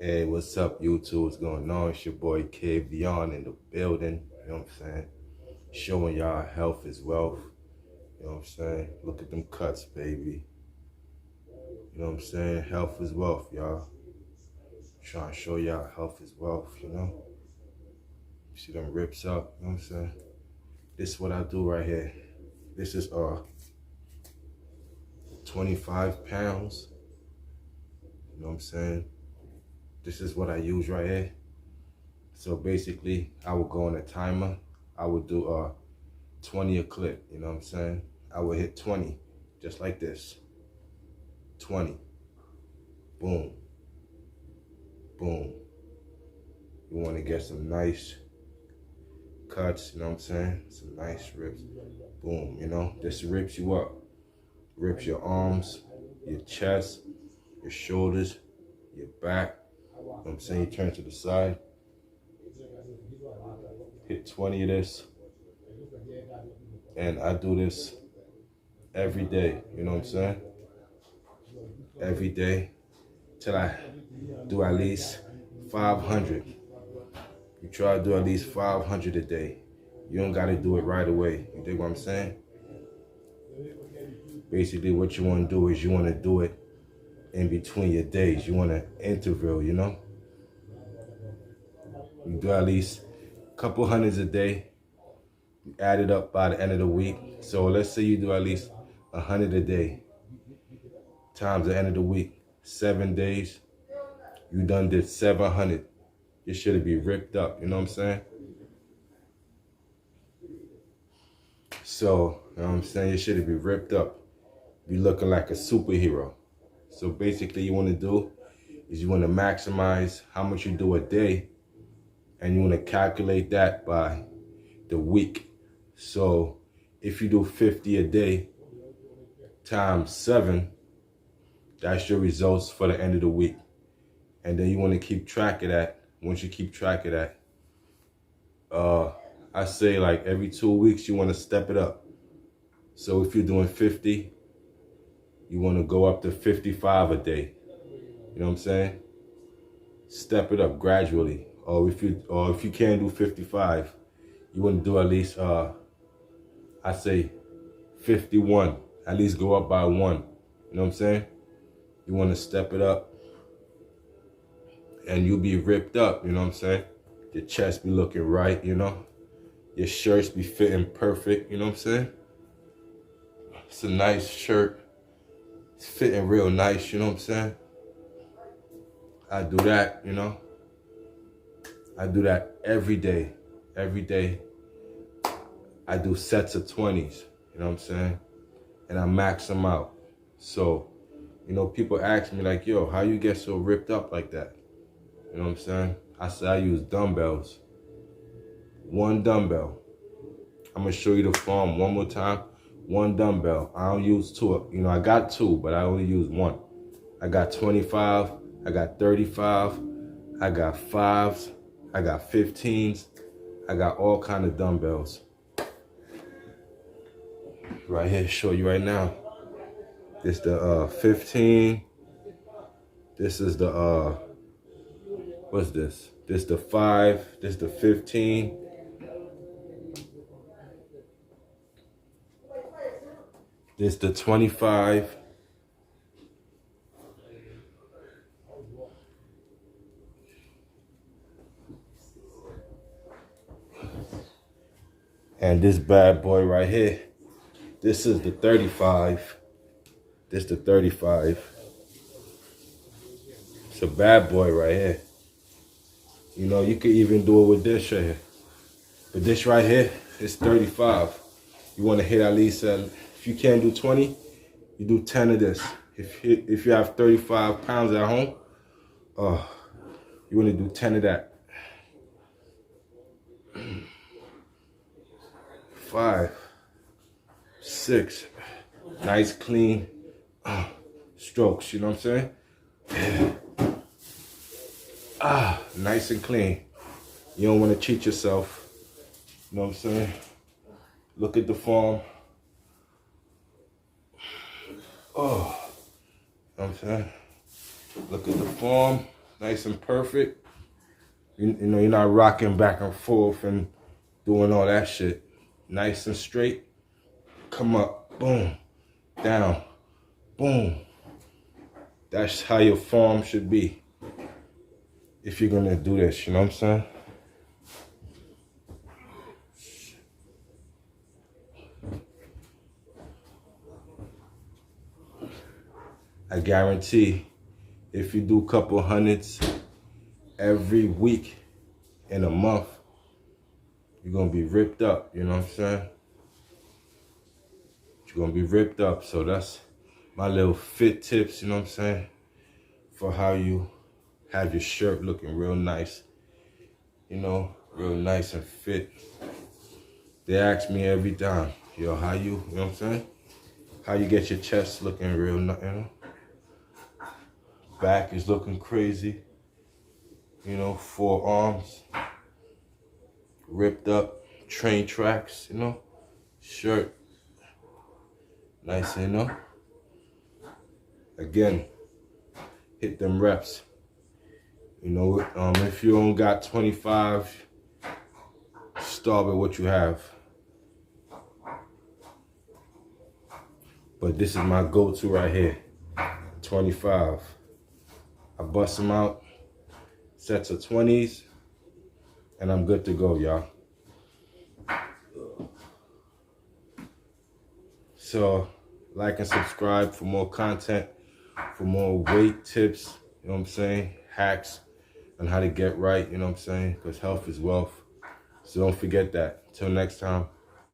Hey, what's up, YouTube? What's going on? It's your boy KVon in the building. You know what I'm saying? Showing y'all health is wealth. You know what I'm saying? Look at them cuts, baby. You know what I'm saying? Health is wealth, y'all. Trying to show y'all health is wealth, you know? See them rips up, you know what I'm saying? This is what I do right here. This is 25 pounds. You know what I'm saying? This is what I use right here. So basically, I would go on a timer. I would do 20 a clip, you know what I'm saying? I would hit 20, just like this. 20. Boom. Boom. You want to get some nice cuts, you know what I'm saying? Some nice rips. Boom, you know? This rips you up. Rips your arms, your chest, your shoulders, your back. You know what I'm saying? You turn to the side. Hit 20 of this. And I do this every day, you know what I'm saying? Every day till I do at least 500. You try to do at least 500 a day. You don't got to do it right away. You dig what I'm saying? Basically, what you want to do is you want to do it in between your days. You want to interval, you know? You do at least a couple hundreds a day. You add it up by the end of the week. So let's say you do at least 100 a day times the end of the week. 7 days. You done did 700. Your shit'll be ripped up, you know what I'm saying? So, you know what I'm saying? Your shit'll be ripped up. Be looking like a superhero. So basically you want to do is you want to maximize how much you do a day, and you want to calculate that by the week. So if you do 50 a day times 7, that's your results for the end of the week. And then you want to keep track of that. Once you keep track of that, I say like every 2 weeks you want to step it up. So if you're doing 50, you want to go up to 55 a day. You know what I'm saying? Step it up gradually. Or if you can't do 55, you want to do at least I say 51. At least go up by 1. You know what I'm saying? You want to step it up, and you'll be ripped up. You know what I'm saying? Your chest be looking right. You know, your shirts be fitting perfect. You know what I'm saying? It's a nice shirt. It's fitting real nice. You know what I'm saying? I do that. You know. I do that every day. Every day. I do sets of 20s. You know what I'm saying? And I max them out. So, you know, people ask me like, yo, how you get so ripped up like that? You know what I'm saying? I say I use dumbbells. 1 dumbbell. I'm going to show you the form one more time. 1 dumbbell. I don't use 2. You know, I got 2, but I only use 1. I got 25. I got 35. I got 5s. I got 15s. I got all kind of dumbbells. Right here, show you right now. This the 15. This is the what's this? This the 5. This the 15. This the 25. And this bad boy right here. This is the 35. This the 35. It's a bad boy right here. You know, you could even do it with this right here. But this right here is 35. You want to hit at least, if you can't do 20, you do 10 of this. If you have 35 pounds at home, you want to do 10 of that. 5, 6, nice clean strokes, you know what I'm saying? Nice and clean. You don't want to cheat yourself. You know what I'm saying? Look at the form. Oh, you know what I'm saying? Look at the form. nice and perfect. You know, you're not rocking back and forth and doing all that shit. Nice and straight. Come up, boom, down, boom. That's how your form should be if you're gonna do this, you know what I'm saying? I guarantee if you do a couple hundreds every week in a month, you're gonna be ripped up, you know what I'm saying? You're gonna be ripped up. So that's my little fit tips, you know what I'm saying? For how you have your shirt looking real nice, you know, real nice and fit. They ask me every time, yo, how you know what I'm saying? How you get your chest looking real nice, you know? Back is looking crazy, you know, forearms ripped up, train tracks, you know, shirt, nice, you know. Again, hit them reps. You know, if you don't got 25, start with what you have. But this is my go-to right here, 25. I bust them out, sets of 20s, and I'm good to go, y'all. So, like and subscribe for more content, for more weight tips, you know what I'm saying, hacks on how to get right, you know what I'm saying, because health is wealth. So don't forget that. Till next time.